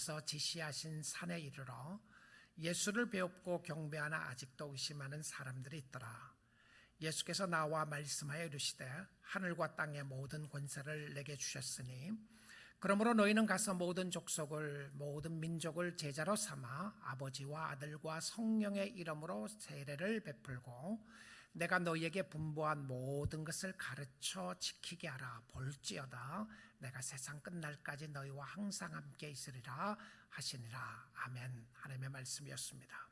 주께서 지시하신 산에 이르러 예수를 배웁고 경배하나 아직도 의심하는 사람들이 있더라. 예수께서 나와 말씀하여 이르시되 하늘과 땅의 모든 권세를 내게 주셨으니 그러므로 너희는 가서 모든 족속을 모든 민족을 제자로 삼아 아버지와 아들과 성령의 이름으로 세례를 베풀고 내가 너희에게 분부한 모든 것을 가르쳐 지키게 하라. 볼지어다 내가 세상 끝날까지 너희와 항상 함께 있으리라 하시니라. 아멘. 하나님의 말씀이었습니다.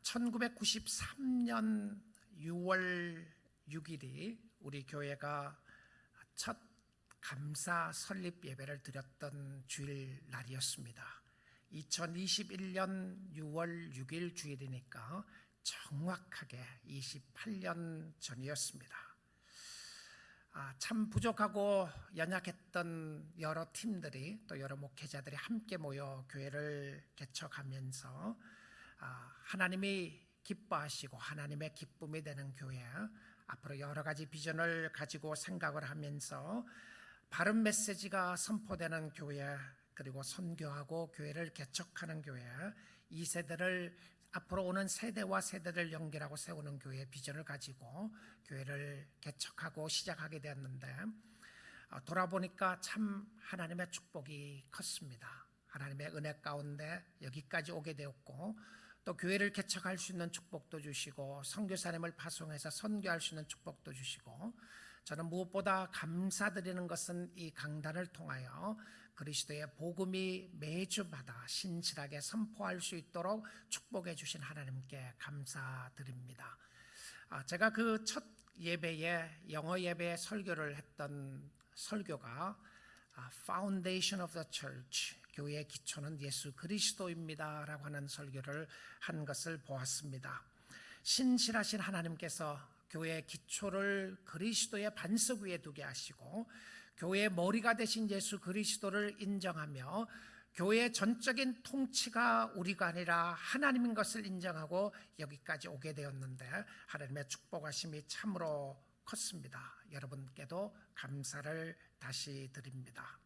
1993년 6월 6일이 우리 교회가 첫 감사 설립 예배를 드렸던 주일 날이었습니다. 2021년 6월 6일 주일이니까 정확하게 28년 전이었습니다. 참 부족하고 연약했던 여러 팀들이 또 여러 목회자들이 함께 모여 교회를 개척하면서 하나님이 기뻐하시고 하나님의 기쁨이 되는 교회, 앞으로 여러 가지 비전을 가지고 생각을 하면서 바른 메시지가 선포되는 교회, 그리고 선교하고 교회를 개척하는 교회, 이 세대를 앞으로 오는 세대와 세대를 연결하고 세우는 교회의 비전을 가지고 교회를 개척하고 시작하게 되었는데, 돌아보니까 참 하나님의 축복이 컸습니다. 하나님의 은혜 가운데 여기까지 오게 되었고, 또 교회를 개척할 수 있는 축복도 주시고 선교사님을 파송해서 선교할 수 있는 축복도 주시고, 저는 무엇보다 감사드리는 것은 이 강단을 통하여 그리스도의 복음이 매주마다 신실하게 선포할 수 있도록 축복해 주신 하나님께 감사드립니다. 제가 그 첫 예배에 영어 예배에 설교를 했던 설교가 Foundation of the Church, 교회의 기초는 예수 그리스도입니다 라고 하는 설교를 한 것을 보았습니다. 신실하신 하나님께서 교회의 기초를 그리스도의 반석 위에 두게 하시고 교회의 머리가 되신 예수 그리스도를 인정하며 교회의 전적인 통치가 우리가 아니라 하나님인 것을 인정하고 여기까지 오게 되었는데, 하나님의 축복하심이 참으로 컸습니다. 여러분께도 감사를 다시 드립니다.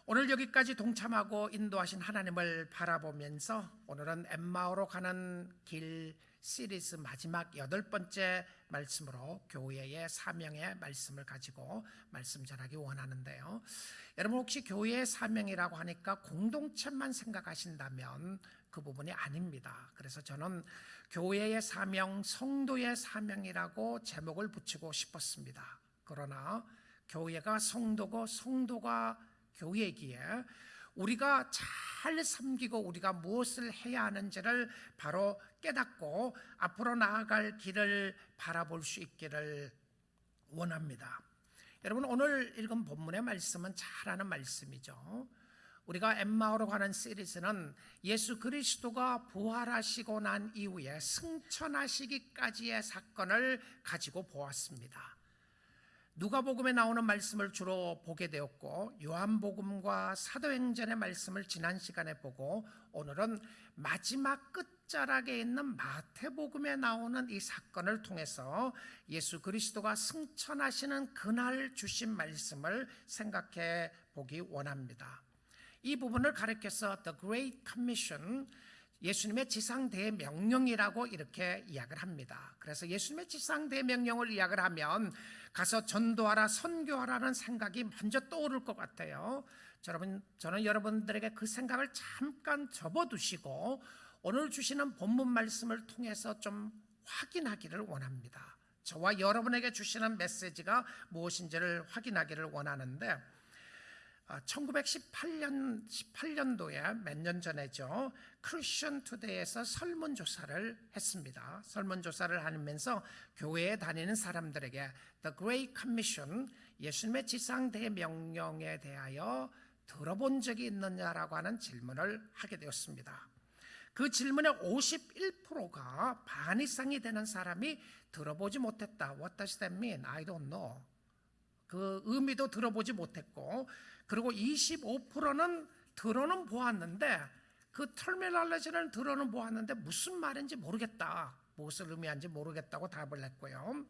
오늘 여기까지 동참하고 인도하신 하나님을 바라보면서 오늘은 엠마오로 가는 길 시리즈 마지막 8번째 말씀으로 교회의 사명의 말씀을 가지고 말씀 전하기 원하는데요. 여러분, 혹시 교회의 사명이라고 하니까 공동체만 생각하신다면 그 부분이 아닙니다. 그래서 저는 교회의 사명, 성도의 사명이라고 제목을 붙이고 싶었습니다. 그러나 교회가 성도고 성도가 교회이기에 우리가 잘 섬기고 우리가 무엇을 해야 하는지를 바로 깨닫고 앞으로 나아갈 길을 바라볼 수 있기를 원합니다. 여러분, 오늘 읽은 본문의 말씀은 잘 아는 말씀이죠. 우리가 엠마오로 가는 시리즈는 예수 그리스도가 부활하시고 난 이후에 승천하시기까지의 사건을 가지고 보았습니다. 누가복음에 나오는 말씀을 주로 보게 되었고, 요한복음과 사도행전의 말씀을 지난 시간에 보고, 오늘은 마지막 끝자락에 있는 마태복음에 나오는 이 사건을 통해서 예수 그리스도가 승천하시는 그날 주신 말씀을 생각해 보기 원합니다. 이 부분을 가리켜서 The Great Commission, 예수님의 지상대명령이라고 이렇게 이야기를 합니다. 그래서 예수님의 지상대명령을 이야기를 하면 가서 전도하라, 선교하라는 생각이 먼저 떠오를 것 같아요. 저는 여러분들에게 그 생각을 잠깐 접어두시고 오늘 주시는 본문 말씀을 통해서 좀 확인하기를 원합니다. 저와 여러분에게 주시는 메시지가 무엇인지를 확인하기를 원하는데, 1918년도에 몇 년 전에죠, 크리스천 투데이에서 설문조사를 했습니다. 설문조사를 하면서 교회에 다니는 사람들에게 The Great Commission, 예수님의 지상대명령에 대하여 들어본 적이 있느냐라고 하는 질문을 하게 되었습니다. 그 질문의 51%가 반 이상이 되는 사람이 들어보지 못했다. What does that mean? I don't know. 그 의미도 들어보지 못했고, 그리고 25%는 들어는 보았는데 그 터미널리지를 들어는 보았는데 무슨 말인지 모르겠다, 무엇을 의미하는지 모르겠다고 답을 했고요.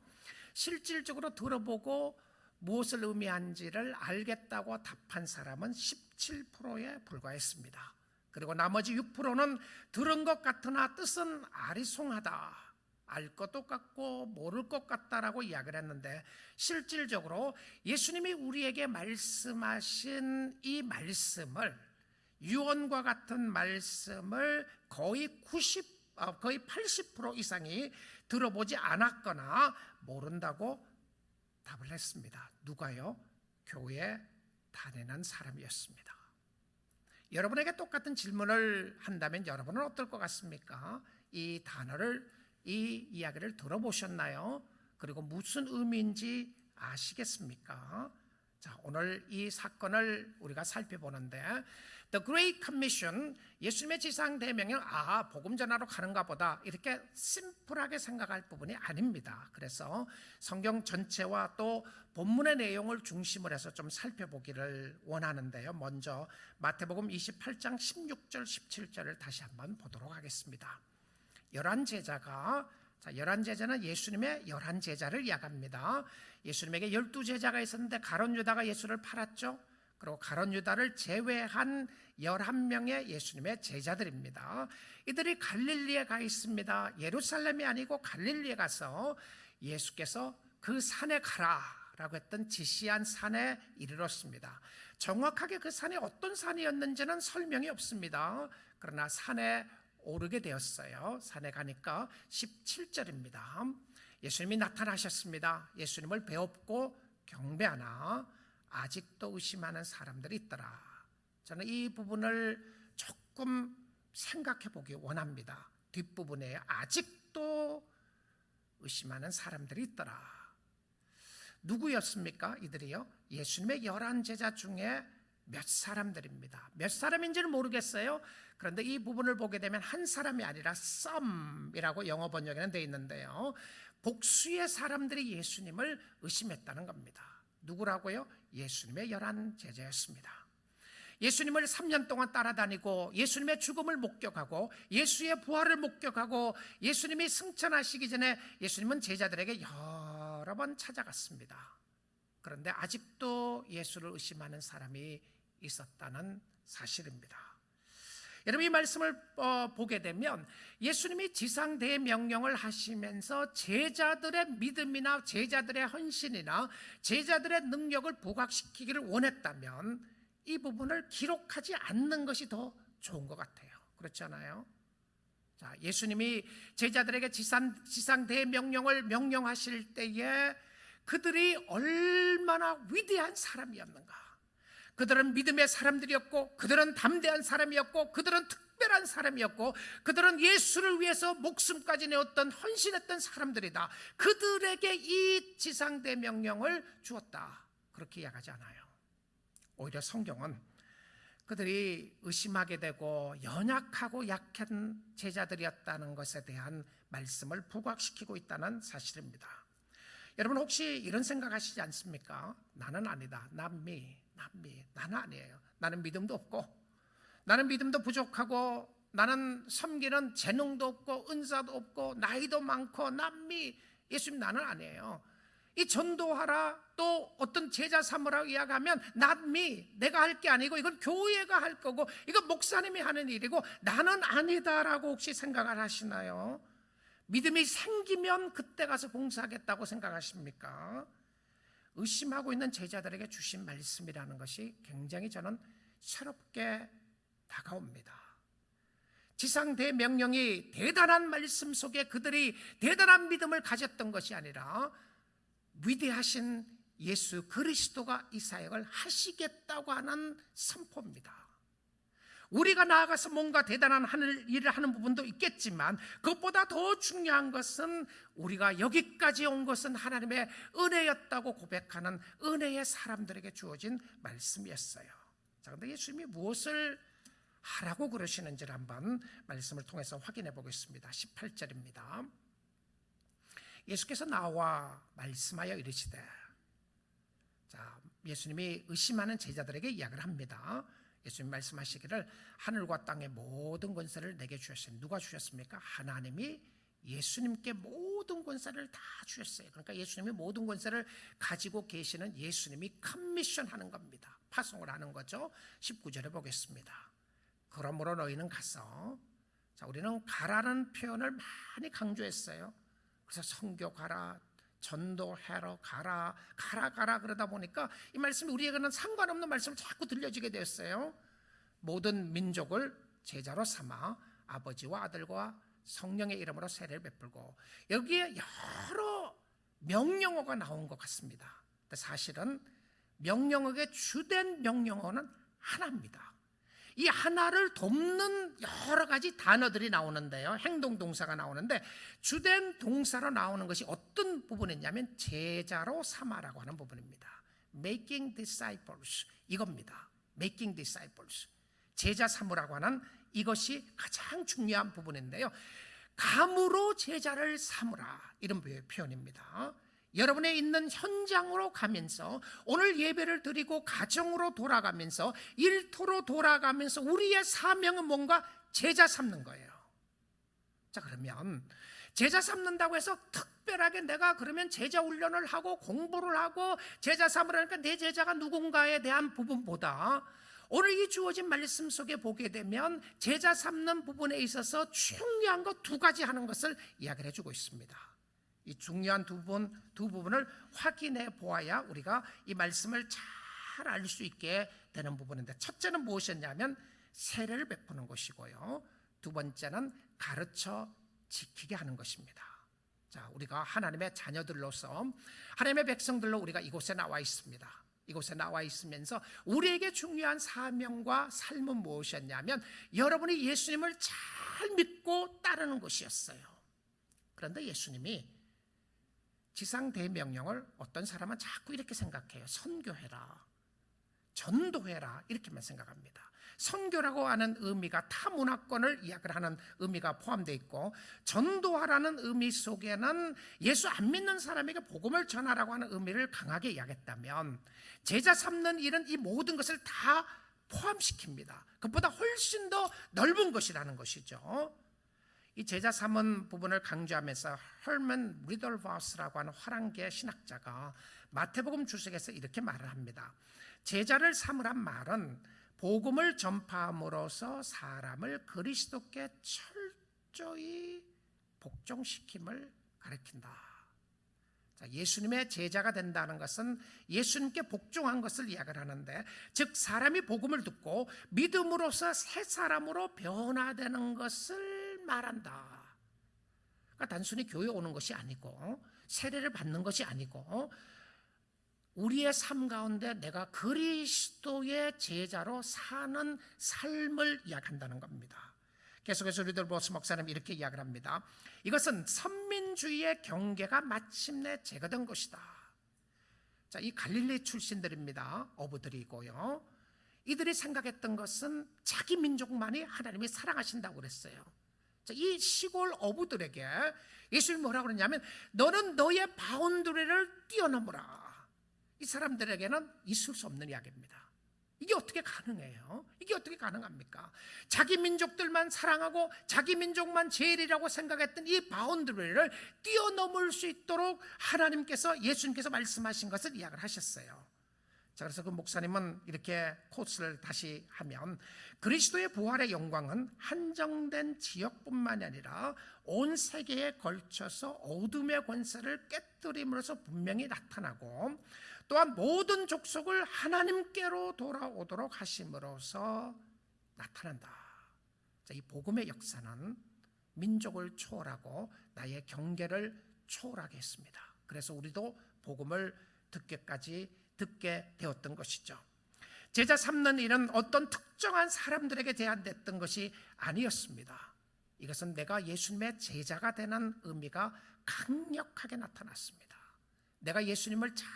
실질적으로 들어보고 무엇을 의미한지를 알겠다고 답한 사람은 17%에 불과했습니다. 그리고 나머지 6%는 들은 것 같으나 뜻은 아리송하다, 알 것도 같고 모를 것 같다라고 이야기를 했는데, 실질적으로 예수님이 우리에게 말씀하신 이 말씀을, 유언과 같은 말씀을 거의 80% 이상이 들어보지 않았거나 모른다고 답을 했습니다. 누가요? 교회 다니는 사람이었습니다. 여러분에게 똑같은 질문을 한다면 여러분은 어떨 것 같습니까? 이 단어를, 이 이야기를 들어보셨나요? 그리고 무슨 의미인지 아시겠습니까? 자, 오늘 이 사건을 우리가 살펴보는데, The Great Commission, 예수님의 지상 대명령, 복음 전하러 가는가 보다, 이렇게 심플하게 생각할 부분이 아닙니다. 그래서 성경 전체와 또 본문의 내용을 중심으로 해서 좀 살펴보기를 원하는데요. 먼저 마태복음 28장 16절 17절을 다시 한번 보도록 하겠습니다. 열한 제자는 예수님의 11제자를 이야기합니다. 예수님에게 12제자가 있었는데 가룟 유다가 예수를 팔았죠. 그리고 가룟 유다를 제외한 11명의 예수님의 제자들입니다. 이들이 갈릴리에 가 있습니다. 예루살렘이 아니고 갈릴리에 가서 예수께서 그 산에 가라라고 했던 지시한 산에 이르렀습니다. 정확하게 그 산이 어떤 산이었는지는 설명이 없습니다. 그러나 산에 오르게 되었어요. 산에 가니까 17절입니다. 예수님이 나타나셨습니다. 예수님을 배웁고 경배하나 아직도 의심하는 사람들이 있더라. 저는 이 부분을 조금 생각해 보기 원합니다. 뒷부분에 아직도 의심하는 사람들이 있더라. 누구였습니까? 이들이요? 예수님의 11제자 중에 몇 사람들입니다. 몇 사람인지는 모르겠어요. 그런데 이 부분을 보게 되면 한 사람이 아니라 some이라고 영어 번역에는 되어 있는데요, 복수의 사람들이 예수님을 의심했다는 겁니다. 누구라고요? 예수님의 11제자였습니다. 예수님을 3년 동안 따라다니고 예수님의 죽음을 목격하고 예수의 부활을 목격하고 예수님이 승천하시기 전에 예수님은 제자들에게 여러 번 찾아갔습니다. 그런데 아직도 예수를 의심하는 사람이 있었다는 사실입니다. 여러분, 이 말씀을 보게 되면 예수님이 지상 대명령을 하시면서 제자들의 믿음이나 제자들의 헌신이나 제자들의 능력을 부각시키기를 원했다면 이 부분을 기록하지 않는 것이 더 좋은 것 같아요. 그렇지 않아요? 자, 예수님이 제자들에게 지상 대명령을 명령하실 때에 그들이 얼마나 위대한 사람이었는가. 그들은 믿음의 사람들이었고, 그들은 담대한 사람이었고, 그들은 특별한 사람이었고, 그들은 예수를 위해서 목숨까지 내었던 헌신했던 사람들이다. 그들에게 이 지상대명령을 주었다. 그렇게 이야기하지 않아요. 오히려 성경은 그들이 의심하게 되고 연약하고 약한 제자들이었다는 것에 대한 말씀을 부각시키고 있다는 사실입니다. 여러분, 혹시 이런 생각하시지 않습니까? 나는 아니다. 나는 아니에요. 나는 믿음도 없고, 나는 믿음도 부족하고, 나는 섬기는 재능도 없고, 은사도 없고, 나이도 많고, 예수님 나는 아니에요. 이 전도하라, 또 어떤 제자 삼으라고 이야기하면 내가 할 게 아니고 이건 교회가 할 거고 이건 목사님이 하는 일이고 나는 아니다라고 혹시 생각을 하시나요? 믿음이 생기면 그때 가서 봉사하겠다고 생각하십니까? 의심하고 있는 제자들에게 주신 말씀이라는 것이 굉장히 저는 새롭게 다가옵니다. 지상대명령이 대단한 말씀 속에 그들이 대단한 믿음을 가졌던 것이 아니라 위대하신 예수 그리스도가 이 사역을 하시겠다고 하는 선포입니다. 우리가 나아가서 뭔가 대단한 하늘 일을 하는 부분도 있겠지만 그것보다 더 중요한 것은 우리가 여기까지 온 것은 하나님의 은혜였다고 고백하는 은혜의 사람들에게 주어진 말씀이었어요. 자, 그런데 예수님이 무엇을 하라고 그러시는지를 한번 말씀을 통해서 확인해 보겠습니다. 18절입니다. 예수께서 나와 말씀하여 이르시되, 자, 예수님이 의심하는 제자들에게 이야기를 합니다. 예수님 말씀하시기를 하늘과 땅의 모든 권세를 내게 주셨으니, 누가 주셨습니까? 하나님이 예수님께 모든 모든 권세를 다 주셨어요. 그러니까 예수님이 모든 권세를 가지고 계시는 예수님이 커미션하는 겁니다. 파송을 하는 거죠. 19절에 보겠습니다. 그러므로 너희는 가서, 자, 우리는 가라는 표현을 많이 강조했어요. 그래서 선교 가라, 전도하러 가라, 가라 그러다 보니까 이 말씀이 우리에게는 상관없는 말씀을 자꾸 들려지게 되었어요. 모든 민족을 제자로 삼아 아버지와 아들과 성령의 이름으로 세례를 베풀고, 여기에 여러 명령어가 나온 것 같습니다. 근데 사실은 명령어의 주된 명령어는 하나입니다. 이 하나를 돕는 여러 가지 단어들이 나오는데요, 행동 동사가 나오는데 주된 동사로 나오는 것이 어떤 부분이냐면 제자로 삼아라고 하는 부분입니다. Making disciples, 이겁니다. Making disciples, 제자 삼으라고 하는 이것이 가장 중요한 부분인데요, 감으로 제자를 삼으라, 이런 표현입니다. 여러분의 있는 현장으로 가면서, 오늘 예배를 드리고 가정으로 돌아가면서, 일터로 돌아가면서 우리의 사명은 뭔가 제자 삼는 거예요. 자, 그러면 제자 삼는다고 해서 특별하게 내가 그러면 제자 훈련을 하고 공부를 하고 제자 삼으라니까 내 제자가 누군가에 대한 부분보다 오늘 이 주어진 말씀 속에 보게 되면 제자 삼는 부분에 있어서 중요한 것 두 가지 하는 것을 이야기를 해주고 있습니다. 이 중요한 두 부분을 확인해 보아야 우리가 이 말씀을 잘 알 수 있게 되는 부분인데, 첫째는 무엇이었냐면 세례를 베푸는 것이고요, 두 번째는 가르쳐 지키게 하는 것입니다. 자, 우리가 하나님의 자녀들로서, 하나님의 백성들로 우리가 이곳에 나와 있습니다. 이곳에 나와 있으면서 우리에게 중요한 사명과 삶은 무엇이었냐면 여러분이 예수님을 잘 믿고 따르는 것이었어요. 그런데 예수님이 지상 대명령을 어떤 사람은 자꾸 이렇게 생각해요. 선교해라, 전도해라, 이렇게만 생각합니다. 선교라고 하는 의미가 타문화권을 이야기를 하는 의미가 포함되어 있고, 전도하라는 의미 속에는 예수 안 믿는 사람에게 복음을 전하라고 하는 의미를 강하게 이야기했다면, 제자 삼는 일은 이 모든 것을 다 포함시킵니다. 그것보다 훨씬 더 넓은 것이라는 것이죠. 이 제자 삼은 부분을 강조하면서 헐먼 리덜바스라고 하는 화랑계 신학자가 마태복음 주석에서 이렇게 말을 합니다. 제자를 삼으란 말은 복음을 전파함으로써 사람을 그리스도께 철저히 복종시킴을 가리킨다. 자, 예수님의 제자가 된다는 것은 예수님께 복종한 것을 이야기를 하는데, 즉 사람이 복음을 듣고 믿음으로써 새 사람으로 변화되는 것을 말한다. 그러니까 단순히 교회 오는 것이 아니고 세례를 받는 것이 아니고 우리의 삶 가운데 내가 그리스도의 제자로 사는 삶을 이야기한다는 겁니다. 계속해서 리더버스 목사님 이렇게 이야기를 합니다. 이것은 선민주의의 경계가 마침내 제거된 것이다. 자, 이 갈릴리 출신들입니다. 어부들이고요. 이들이 생각했던 것은 자기 민족만이 하나님이 사랑하신다고 그랬어요. 자, 이 시골 어부들에게 예수님이 뭐라고 그러냐면 너는 너의 바운더리를 뛰어넘어라. 이 사람들에게는 있을 수 없는 이야기입니다. 이게 어떻게 가능해요? 이게 어떻게 가능합니까? 자기 민족들만 사랑하고 자기 민족만 제일이라고 생각했던 이 바운더리를 뛰어넘을 수 있도록 하나님께서, 예수님께서 말씀하신 것을 이야기를 하셨어요. 자, 그래서 그 목사님은 이렇게 코트를 다시 하면, 그리스도의 부활의 영광은 한정된 지역뿐만이 아니라 온 세계에 걸쳐서 어둠의 권세를 깨뜨림으로써 분명히 나타나고, 또한 모든 족속을 하나님께로 돌아오도록 하심으로써 나타난다. 자, 이 복음의 역사는 민족을 초월하고 나의 경계를 초월하게 했습니다. 그래서 우리도 복음을 듣게 되었던 것이죠. 제자 삼는 일은 어떤 특정한 사람들에게 제한됐던 것이 아니었습니다. 이것은 내가 예수님의 제자가 되는 의미가 강력하게 나타났습니다. 내가 예수님을 잘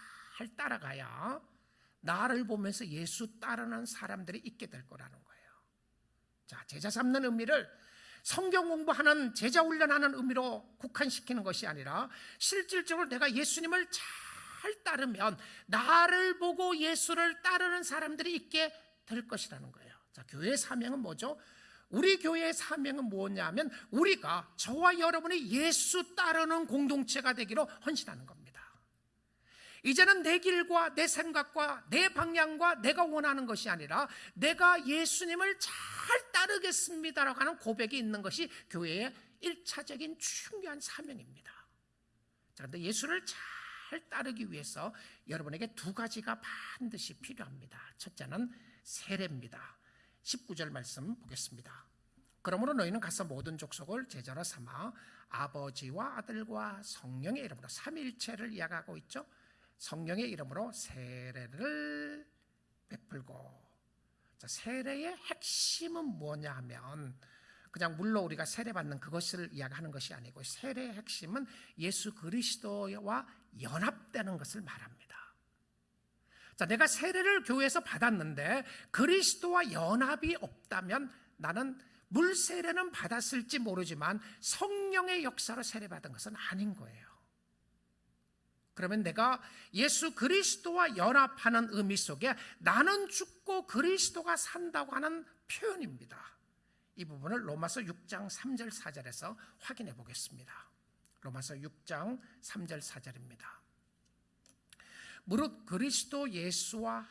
따라가야 나를 보면서 예수 따르는 사람들이 있게 될 거라는 거예요. 자, 제자 삼는 의미를 성경 공부하는, 제자 훈련하는 의미로 국한시키는 것이 아니라 실질적으로 내가 예수님을 잘 따르면 나를 보고 예수를 따르는 사람들이 있게 될 것이라는 거예요. 자, 교회의 사명은 뭐죠? 우리 교회의 사명은 뭐냐면 우리가 저와 여러분이 예수 따르는 공동체가 되기로 헌신하는 겁니다. 이제는 내 길과 내 생각과 내 방향과 내가 원하는 것이 아니라 내가 예수님을 잘 따르겠습니다라고 하는 고백이 있는 것이 교회의 1차적인 중요한 사명입니다. 그런데 예수를 잘 따르기 위해서 여러분에게 두 가지가 반드시 필요합니다. 첫째는 세례입니다. 19절 말씀 보겠습니다. 그러므로 너희는 가서 모든 족속을 제자로 삼아 아버지와 아들과 성령의 이름으로 삼위일체를 이야기하고 있죠. 성령의 이름으로 세례를 베풀고. 자, 세례의 핵심은 뭐냐 하면 그냥 물로 우리가 세례받는 그것을 이야기하는 것이 아니고 세례의 핵심은 예수 그리스도와 연합되는 것을 말합니다. 자, 내가 세례를 교회에서 받았는데 그리스도와 연합이 없다면 나는 물 세례는 받았을지 모르지만 성령의 역사로 세례받은 것은 아닌 거예요. 그러면 내가 예수 그리스도와 연합하는 의미 속에 나는 죽고 그리스도가 산다고 하는 표현입니다. 이 부분을 로마서 6장 3절 4절에서 확인해 보겠습니다. 로마서 6장 3절 4절입니다. 무릇 그리스도 예수와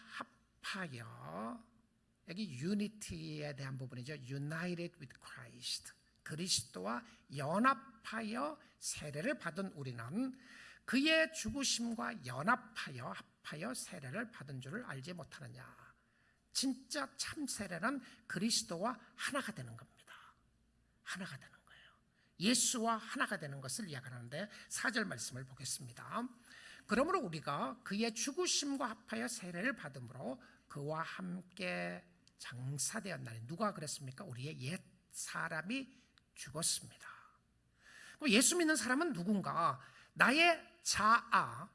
합하여, 여기 유니티에 대한 부분이죠. United with Christ. 그리스도와 연합하여 세례를 받은 우리는 그의 죽으심과 연합하여 합하여 세례를 받은 줄을 알지 못하느냐. 진짜 참 세례는 그리스도와 하나가 되는 겁니다. 하나가 되는 거예요. 예수와 하나가 되는 것을 이야기하는데 4절 말씀을 보겠습니다. 그러므로 우리가 그의 죽으심과 합하여 세례를 받음으로 그와 함께 장사되었나니. 누가 그랬습니까? 우리의 옛 사람이 죽었습니다. 그럼 예수 믿는 사람은 누군가? 나의 자아,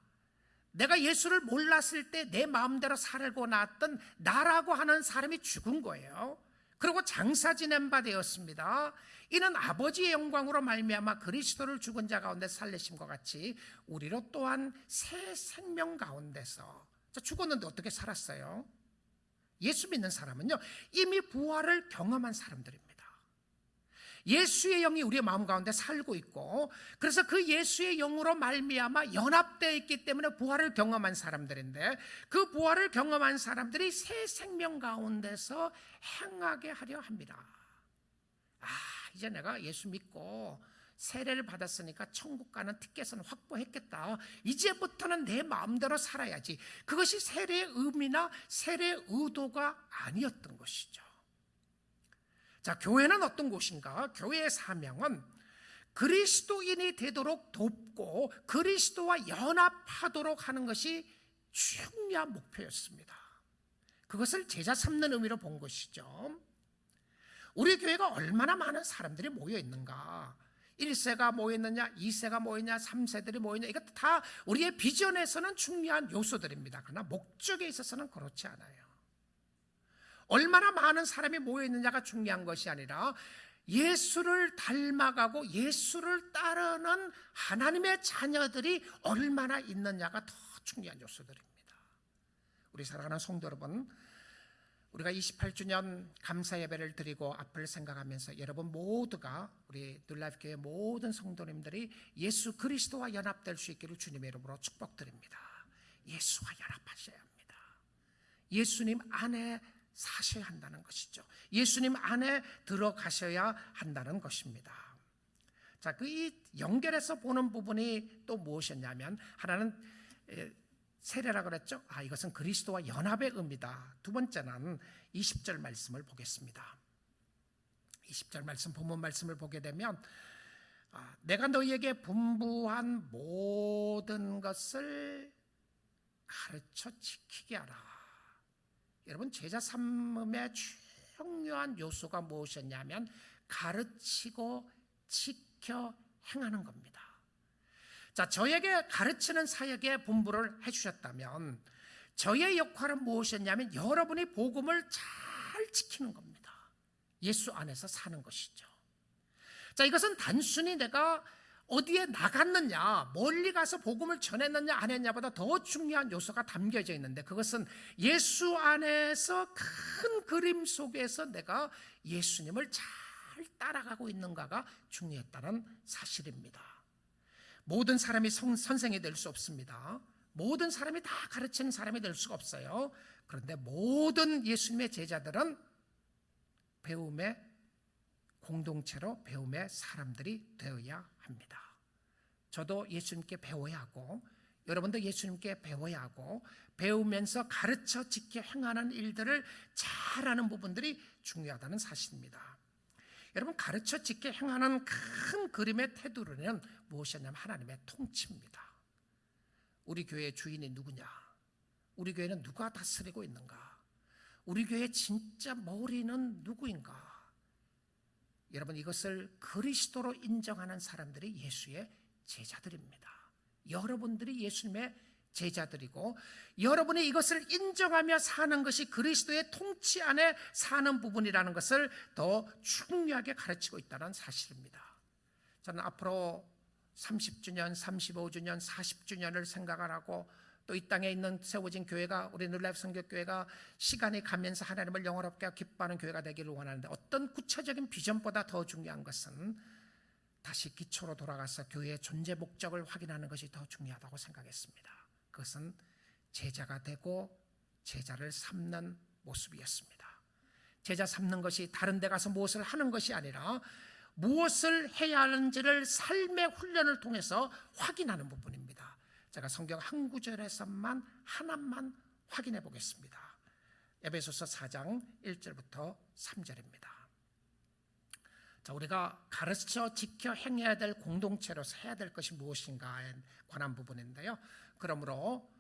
내가 예수를 몰랐을 때 내 마음대로 살고 나왔던 나라고 하는 사람이 죽은 거예요. 그리고 장사 지낸 바 되었습니다. 이는 아버지의 영광으로 말미암아 그리스도를 죽은 자 가운데 살리심과 같이 우리로 또한 새 생명 가운데서. 죽었는데 어떻게 살았어요? 예수 믿는 사람은요, 이미 부활을 경험한 사람들입니다. 예수의 영이 우리의 마음 가운데 살고 있고, 그래서 그 예수의 영으로 말미암아 연합되어 있기 때문에 부활을 경험한 사람들인데, 그 부활을 경험한 사람들이 새 생명 가운데서 행하게 하려 합니다. 이제 내가 예수 믿고 세례를 받았으니까 천국 가는 티켓은 확보했겠다. 이제부터는 내 마음대로 살아야지. 그것이 세례의 의미나 세례의 의도가 아니었던 것이죠. 자, 교회는 어떤 곳인가? 교회의 사명은 그리스도인이 되도록 돕고 그리스도와 연합하도록 하는 것이 중요한 목표였습니다. 그것을 제자 삼는 의미로 본 것이죠. 우리 교회가 얼마나 많은 사람들이 모여 있는가? 1세가 모였느냐, 2세가 모였냐, 3세들이 모였냐, 이것도 다 우리의 비전에서는 중요한 요소들입니다. 그러나 목적에 있어서는 그렇지 않아요. 얼마나 많은 사람이 모여있느냐가 중요한 것이 아니라 예수를 닮아가고 예수를 따르는 하나님의 자녀들이 얼마나 있느냐가 더 중요한 요소들입니다. 우리 사랑하는 성도 여러분, 우리가 28주년 감사 예배를 드리고 앞을 생각하면서 여러분 모두가, 우리 뉴라이프 교회 모든 성도님들이 예수 그리스도와 연합될 수 있기를 주님의 이름으로 축복드립니다. 예수와 연합하셔야 합니다. 예수님 안에 사셔야 한다는 것이죠. 예수님 안에 들어가셔야 한다는 것입니다. 자, 이 연결해서 보는 부분이 또 무엇이었냐면, 하나는 세례라 그랬죠. 이것은 그리스도와 연합의 의미다. 두 번째는 20절 말씀을 보겠습니다. 20절 말씀, 본문 말씀을 보게 되면 내가 너희에게 분부한 모든 것을 가르쳐 지키게 하라. 여러분, 제자 삼음의 중요한 요소가 무엇이었냐면 가르치고 지켜 행하는 겁니다. 자, 저에게 가르치는 사역에 분부를 해주셨다면 저의 역할은 무엇이었냐면 여러분이 복음을 잘 지키는 겁니다. 예수 안에서 사는 것이죠. 자, 이것은 단순히 내가 어디에 나갔느냐, 멀리 가서 복음을 전했느냐 안 했냐보다 더 중요한 요소가 담겨져 있는데, 그것은 예수 안에서 큰 그 그림 속에서 내가 예수님을 잘 따라가고 있는가가 중요했다는 사실입니다. 모든 사람이 선생이 될 수 없습니다. 모든 사람이 다 가르치는 사람이 될 수가 없어요. 그런데 모든 예수님의 제자들은 배움의 공동체로 배움의 사람들이 되어야 합니다. 저도 예수님께 배워야 하고 여러분도 예수님께 배워야 하고 배우면서 가르쳐 지켜 행하는 일들을 잘하는 부분들이 중요하다는 사실입니다. 여러분, 가르쳐 지켜 행하는 큰 그림의 테두리는 무엇이냐면 하나님의 통치입니다. 우리 교회의 주인이 누구냐? 우리 교회는 누가 다스리고 있는가? 우리 교회의 진짜 머리는 누구인가? 여러분, 이것을 그리스도로 인정하는 사람들이 예수의 제자들입니다. 여러분들이 예수님의 제자들이고 여러분이 이것을 인정하며 사는 것이 그리스도의 통치 안에 사는 부분이라는 것을 더 중요하게 가르치고 있다는 사실입니다. 저는 앞으로 30주년, 35주년, 40주년을 생각을 하고 또 이 땅에 있는 세워진 교회가 우리 뉴라이프 선교교회가 시간이 가면서 하나님을 영원롭게 기뻐하는 교회가 되기를 원하는데 어떤 구체적인 비전보다 더 중요한 것은 다시 기초로 돌아가서 교회의 존재 목적을 확인하는 것이 더 중요하다고 생각했습니다. 그것은 제자가 되고 제자를 삼는 모습이었습니다. 제자 삼는 것이 다른 데 가서 무엇을 하는 것이 아니라 무엇을 해야 하는지를 삶의 훈련을 통해서 확인하는 부분입니다. 제가 성경 한 구절에서만 하나만 확인해 보겠습니다. 에베소서 4장 1절부터 3절입니다. 자, 우리가 가르쳐 지켜 행해야 될 공동체로서 해야 될 것이 무엇인가에 관한 부분인데요. 그러므로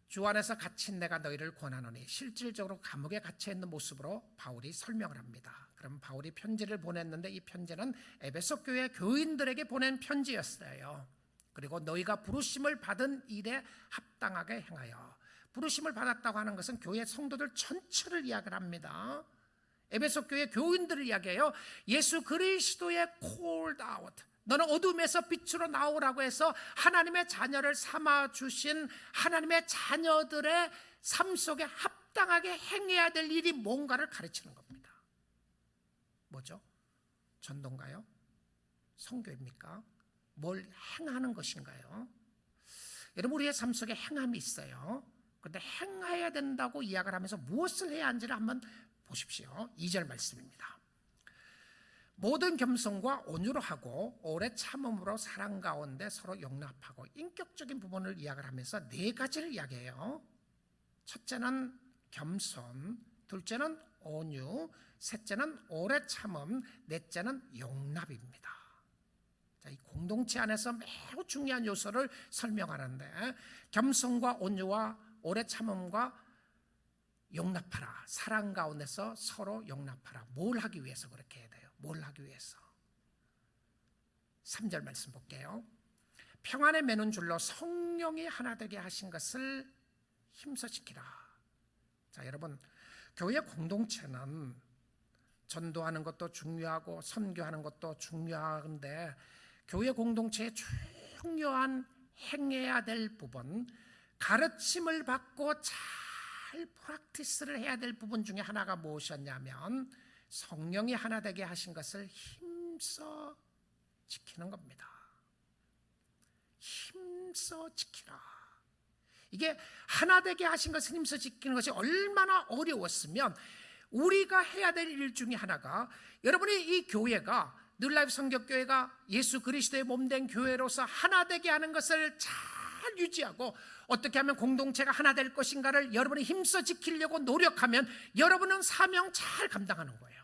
주 안에서 갇힌 내가 너희를 권하노니, 실질적으로 감옥에 갇혀 있는 모습으로 바울이 설명을 합니다. 그럼 바울이 편지를 보냈는데 이 편지는 에베소 교회 교인들에게 보낸 편지였어요. 그리고 너희가 부르심을 받은 일에 합당하게 행하여, 부르심을 받았다고 하는 것은 교회 성도들 전체를 이야기를 합니다. 에베소 교회 교인들을 이야기해요. 예수 그리스도의 called out, 너는 어둠에서 빛으로 나오라고 해서 하나님의 자녀를 삼아주신 하나님의 자녀들의 삶 속에 합당하게 행해야 될 일이 뭔가를 가르치는 겁니다. 뭐죠? 전도인가요? 선교입니까? 뭘 행하는 것인가요? 여러분, 우리의 삶 속에 행함이 있어요. 그런데 행해야 된다고 이야기를 하면서 무엇을 해야 하는지를 한번 보십시오. 2절 말씀입니다. 모든 겸손과 온유로 하고 오래 참음으로 사랑 가운데 서로 용납하고, 인격적인 부분을 이야기를 하면서 네 가지를 이야기해요. 첫째는 겸손, 둘째는 온유, 셋째는 오래 참음, 넷째는 용납입니다. 자, 이 공동체 안에서 매우 중요한 요소를 설명하는데, 겸손과 온유와 오래 참음과 용납하라, 사랑 가운데서 서로 용납하라. 뭘 하기 위해서 그렇게 해야 돼요? 뭘 하기 위해서? 3절 말씀 볼게요. 평안에 매는 줄로 성령이 하나 되게 하신 것을 힘써 지키라. 자, 여러분, 교회 공동체는 전도하는 것도 중요하고 선교하는 것도 중요한데, 교회 공동체의 중요한 행해야 될 부분, 가르침을 받고 잘 프랙티스를 해야 될 부분 중에 하나가 무엇이었냐면 성령이 하나 되게 하신 것을 힘써 지키는 겁니다. 힘써 지키라. 이게 하나 되게 하신 것을 힘써 지키는 것이 얼마나 어려웠으면, 우리가 해야 될 일 중에 하나가, 여러분이 이 교회가 뉴라이프 선교교회가 예수 그리스도의 몸된 교회로서 하나 되게 하는 것을 잘 유지하고 어떻게 하면 공동체가 하나 될 것인가를 여러분이 힘써 지키려고 노력하면 여러분은 사명 잘 감당하는 거예요.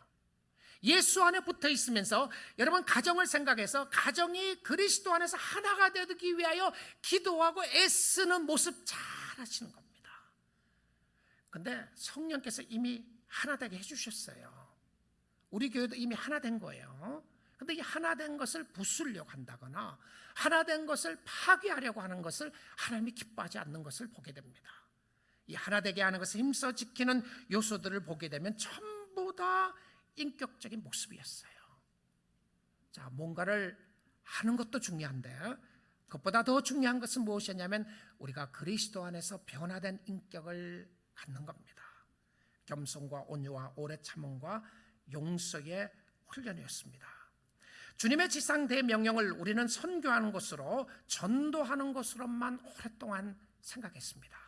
예수 안에 붙어 있으면서 여러분 가정을 생각해서 가정이 그리스도 안에서 하나가 되기 위하여 기도하고 애쓰는 모습 잘 하시는 겁니다. 그런데 성령께서 이미 하나 되게 해주셨어요. 우리 교회도 이미 하나 된 거예요. 그런데 이 하나 된 것을 부수려고 한다거나 하나 된 것을 파괴하려고 하는 것을 하나님이 기뻐하지 않는 것을 보게 됩니다. 이 하나 되게 하는 것을 힘써 지키는 요소들을 보게 되면 전부 다 인격적인 모습이었어요. 자, 뭔가를 하는 것도 중요한데 그것보다 더 중요한 것은 무엇이냐면 우리가 그리스도 안에서 변화된 인격을 갖는 겁니다. 겸손과 온유와 오래 참음과 용서의 훈련이었습니다. 주님의 지상 대명령을 우리는 선교하는 것으로, 전도하는 것으로만 오랫동안 생각했습니다.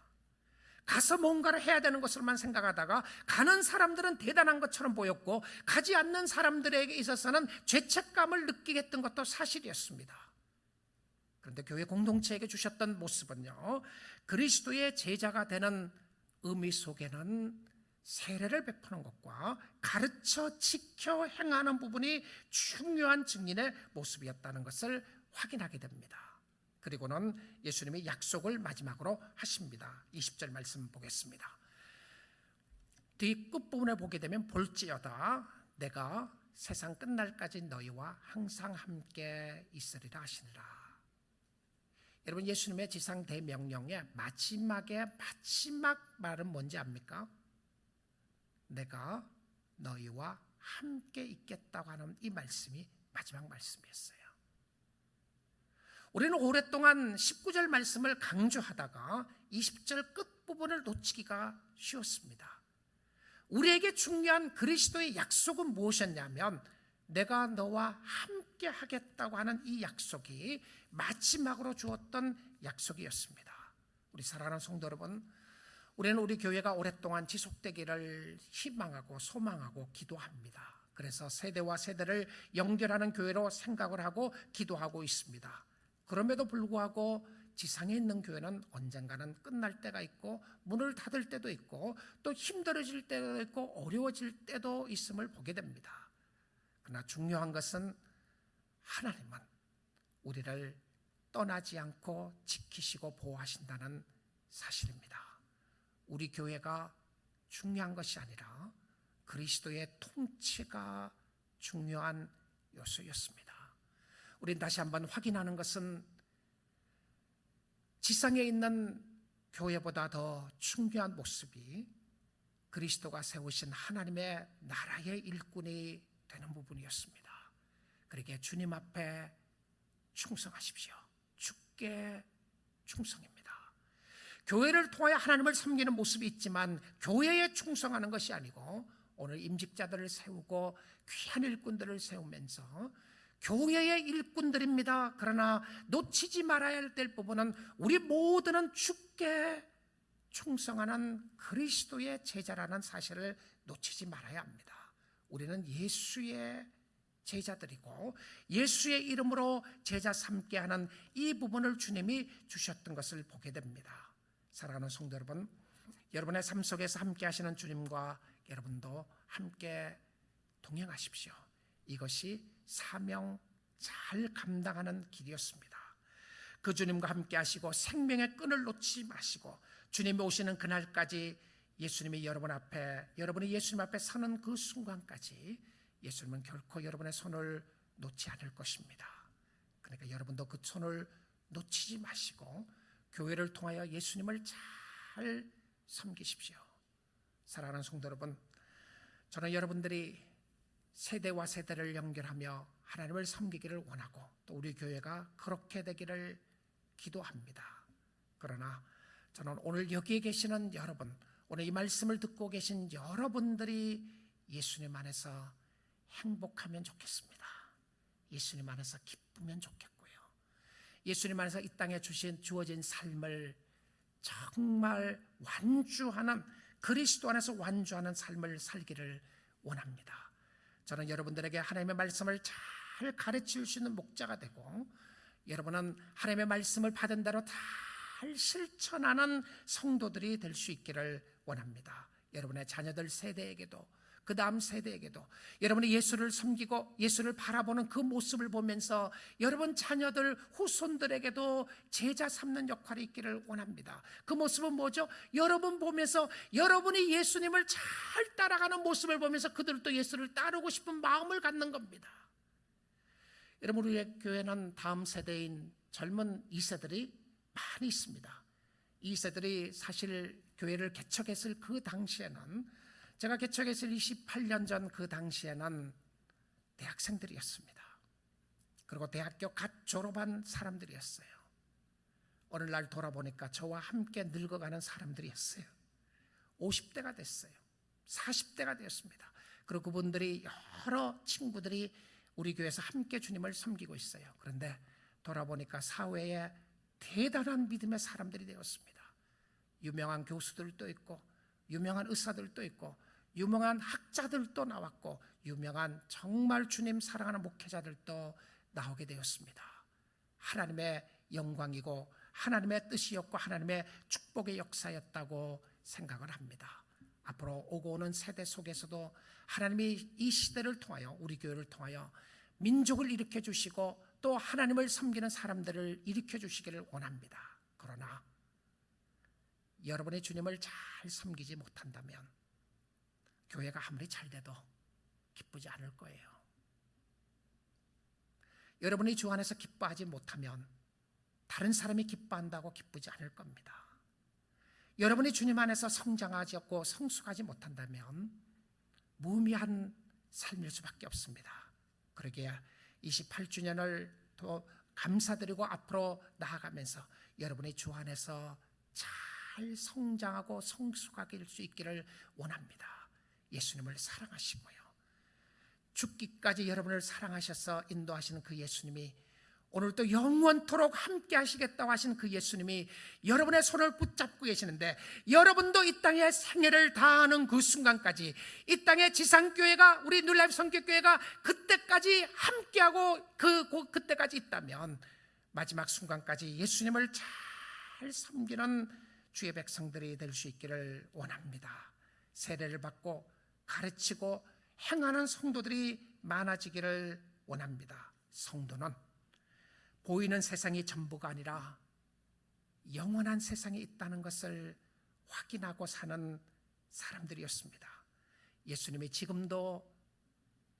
가서 뭔가를 해야 되는 것으로만 생각하다가 가는 사람들은 대단한 것처럼 보였고 가지 않는 사람들에게 있어서는 죄책감을 느끼게 했던 것도 사실이었습니다. 그런데 교회 공동체에게 주셨던 모습은요, 그리스도의 제자가 되는 의미 속에는 세례를 베푸는 것과 가르쳐 지켜 행하는 부분이 중요한 증인의 모습이었다는 것을 확인하게 됩니다. 그리고는 예수님이 약속을 마지막으로 하십니다. 20절 말씀 보겠습니다. 뒤 끝부분에 보게 되면 볼지어다 내가 세상 끝날까지 너희와 항상 함께 있으리라 하시니라. 여러분, 예수님의 지상 대명령의 마지막 말은 뭔지 압니까? 내가 너희와 함께 있겠다고 하는 이 말씀이 마지막 말씀이었어요. 우리는 오랫동안 19절 말씀을 강조하다가 20절 끝부분을 놓치기가 쉬웠습니다. 우리에게 중요한 그리스도의 약속은 무엇이었냐면 내가 너와 함께 하겠다고 하는 이 약속이 마지막으로 주었던 약속이었습니다. 우리 사랑하는 성도 여러분, 우리는 우리 교회가 오랫동안 지속되기를 희망하고 소망하고 기도합니다. 그래서 세대와 세대를 연결하는 교회로 생각을 하고 기도하고 있습니다. 그럼에도 불구하고 지상에 있는 교회는 언젠가는 끝날 때가 있고 문을 닫을 때도 있고 또 힘들어질 때도 있고 어려워질 때도 있음을 보게 됩니다. 그러나 중요한 것은 하나님은 우리를 떠나지 않고 지키시고 보호하신다는 사실입니다. 우리 교회가 중요한 것이 아니라 그리스도의 통치가 중요한 요소였습니다. 우린 다시 한번 확인하는 것은 지상에 있는 교회보다 더 중요한 모습이 그리스도가 세우신 하나님의 나라의 일꾼이 되는 부분이었습니다. 그러기에 주님 앞에 충성하십시오. 주께 충성입니다. 교회를 통하여 하나님을 섬기는 모습이 있지만 교회에 충성하는 것이 아니고 오늘 임직자들을 세우고 귀한 일꾼들을 세우면서 교회의 일꾼들입니다. 그러나 놓치지 말아야 될 부분은 우리 모두는 주께 충성하는 그리스도의 제자라는 사실을 놓치지 말아야 합니다. 우리는 예수의 제자들이고 예수의 이름으로 제자 삼게 하는 이 부분을 주님이 주셨던 것을 보게 됩니다. 사랑하는 성도 여러분, 여러분의 삶 속에서 함께 하시는 주님과 여러분도 함께 동행하십시오. 이것이 사명 잘 감당하는 길이었습니다. 그 주님과 함께 하시고 생명의 끈을 놓지 마시고 주님이 오시는 그날까지 예수님이 여러분이 예수님 앞에 서는 그 순간까지 예수님은 결코 여러분의 손을 놓지 않을 것입니다. 그러니까 여러분도 그 손을 놓치지 마시고 교회를 통하여 예수님을 잘 섬기십시오. 사랑하는 성도 여러분, 저는 여러분들이 세대와 세대를 연결하며 하나님을 섬기기를 원하고 또 우리 교회가 그렇게 되기를 기도합니다. 그러나 저는 오늘 여기에 계시는 여러분, 오늘 이 말씀을 듣고 계신 여러분들이 예수님 안에서 행복하면 좋겠습니다. 예수님 안에서 기쁘면 좋겠고요. 예수님 안에서 이 땅에 주어진 삶을 정말 완주하는, 그리스도 안에서 완주하는 삶을 살기를 원합니다. 저는 여러분들에게 하나님의 말씀을 잘 가르칠 수 있는 목자가 되고 여러분은 하나님의 말씀을 받은 대로 잘 실천하는 성도들이 될 수 있기를 원합니다. 여러분의 자녀들 세대에게도 그 다음 세대에게도 여러분이 예수를 섬기고 예수를 바라보는 그 모습을 보면서 여러분 자녀들 후손들에게도 제자 삼는 역할이 있기를 원합니다. 그 모습은 뭐죠? 여러분 보면서 여러분이 예수님을 잘 따라가는 모습을 보면서 그들도 예수를 따르고 싶은 마음을 갖는 겁니다. 여러분, 우리의 교회는 다음 세대인 젊은 2세들이 많이 있습니다. 2세들이 사실 교회를 개척했을 그 당시에는, 제가 개척했을 28년 전 그 당시에는 대학생들이었습니다. 그리고 대학교 갓 졸업한 사람들이었어요. 오늘날 돌아보니까 저와 함께 늙어가는 사람들이었어요. 50대가 됐어요. 40대가 되었습니다. 그리고 그분들이 여러 친구들이 우리 교회에서 함께 주님을 섬기고 있어요. 그런데 돌아보니까 사회에 대단한 믿음의 사람들이 되었습니다. 유명한 교수들도 있고 유명한 의사들도 있고 유명한 학자들도 나왔고 유명한 정말 주님 사랑하는 목회자들도 나오게 되었습니다. 하나님의 영광이고 하나님의 뜻이었고 하나님의 축복의 역사였다고 생각을 합니다. 앞으로 오고 오는 세대 속에서도 하나님이 이 시대를 통하여 우리 교회를 통하여 민족을 일으켜 주시고 또 하나님을 섬기는 사람들을 일으켜 주시기를 원합니다. 그러나 여러분의 주님을 잘 섬기지 못한다면 교회가 아무리 잘 돼도 기쁘지 않을 거예요. 여러분이 주 안에서 기뻐하지 못하면 다른 사람이 기뻐한다고 기쁘지 않을 겁니다. 여러분이 주님 안에서 성장하지 않고 성숙하지 못한다면 무의미한 삶일 수밖에 없습니다. 그러기에 28주년을 더 감사드리고 앞으로 나아가면서 여러분이 주 안에서 잘 성장하고 성숙하게 될 수 있기를 원합니다. 예수님을 사랑하시고요, 죽기까지 여러분을 사랑하셔서 인도하시는 그 예수님이 오늘도 영원토록 함께 하시겠다고 하신 그 예수님이 여러분의 손을 붙잡고 계시는데, 여러분도 이 땅에 생애를 다하는 그 순간까지 이 땅의 지상교회가, 우리 뉴라이프 선교교회가 그때까지 함께하고 그때까지 있다면 마지막 순간까지 예수님을 잘 섬기는 주의 백성들이 될 수 있기를 원합니다. 세례를 받고 가르치고 행하는 성도들이 많아지기를 원합니다. 성도는 보이는 세상이 전부가 아니라 영원한 세상에 있다는 것을 확인하고 사는 사람들이었습니다. 예수님이 지금도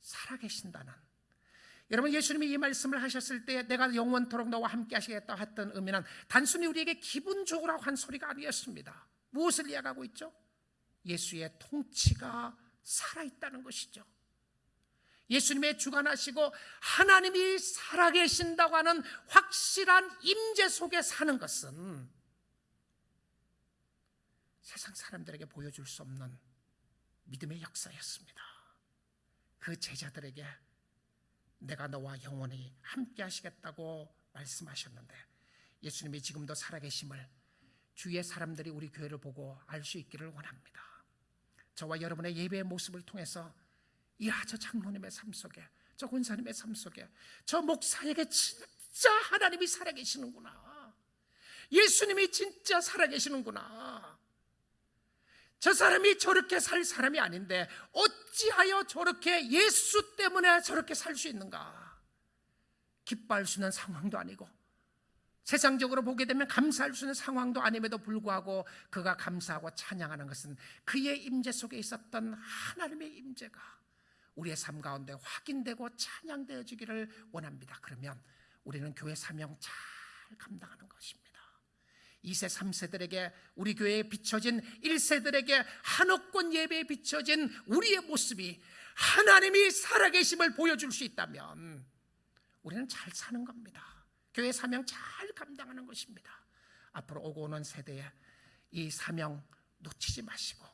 살아계신다는, 여러분, 예수님이 이 말씀을 하셨을 때 내가 영원토록 너와 함께 하시겠다 했던 의미는 단순히 우리에게 기분 좋으라고 한 소리가 아니었습니다. 무엇을 이야기하고 있죠? 예수의 통치가 살아있다는 것이죠. 예수님의 주관하시고 하나님이 살아계신다고 하는 확실한 임재 속에 사는 것은 세상 사람들에게 보여줄 수 없는 믿음의 역사였습니다. 그 제자들에게 내가 너와 영원히 함께 하시겠다고 말씀하셨는데, 예수님이 지금도 살아계심을 주위의 사람들이 우리 교회를 보고 알 수 있기를 원합니다. 저와 여러분의 예배의 모습을 통해서, 이야, 저 장로님의 삶 속에, 저 권사님의 삶 속에, 저 목사에게 진짜 하나님이 살아계시는구나, 예수님이 진짜 살아계시는구나, 저 사람이 저렇게 살 사람이 아닌데 어찌하여 저렇게 예수 때문에 저렇게 살 수 있는가, 기뻐할 수 있는 상황도 아니고 세상적으로 보게 되면 감사할 수 있는 상황도 아님에도 불구하고 그가 감사하고 찬양하는 것은 그의 임재 속에 있었던 하나님의 임재가 우리의 삶 가운데 확인되고 찬양되어지기를 원합니다. 그러면 우리는 교회 사명 잘 감당하는 것입니다. 2세 3세들에게, 우리 교회에 비춰진 1세들에게 한옥권 예배에 비춰진 우리의 모습이 하나님이 살아계심을 보여줄 수 있다면 우리는 잘 사는 겁니다. 교회 사명 잘 감당하는 것입니다. 앞으로 오고 오는 세대에 이 사명 놓치지 마시고,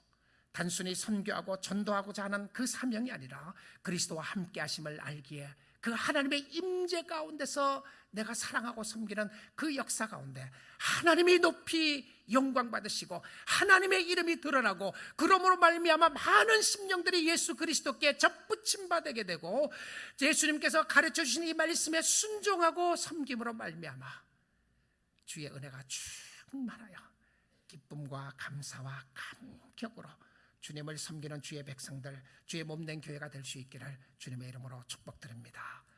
단순히 선교하고 전도하고자 하는 그 사명이 아니라 그리스도와 함께 하심을 알기에 그 하나님의 임재 가운데서 내가 사랑하고 섬기는 그 역사 가운데 하나님이 높이 영광 받으시고 하나님의 이름이 드러나고, 그러므로 말미암아 많은 심령들이 예수 그리스도께 접붙임 받게 되고, 예수님께서 가르쳐 주신 이 말씀에 순종하고 섬김으로 말미암아 주의 은혜가 충만하여 기쁨과 감사와 감격으로 주님을 섬기는 주의 백성들, 주의 몸된 교회가 될 수 있기를 주님의 이름으로 축복드립니다.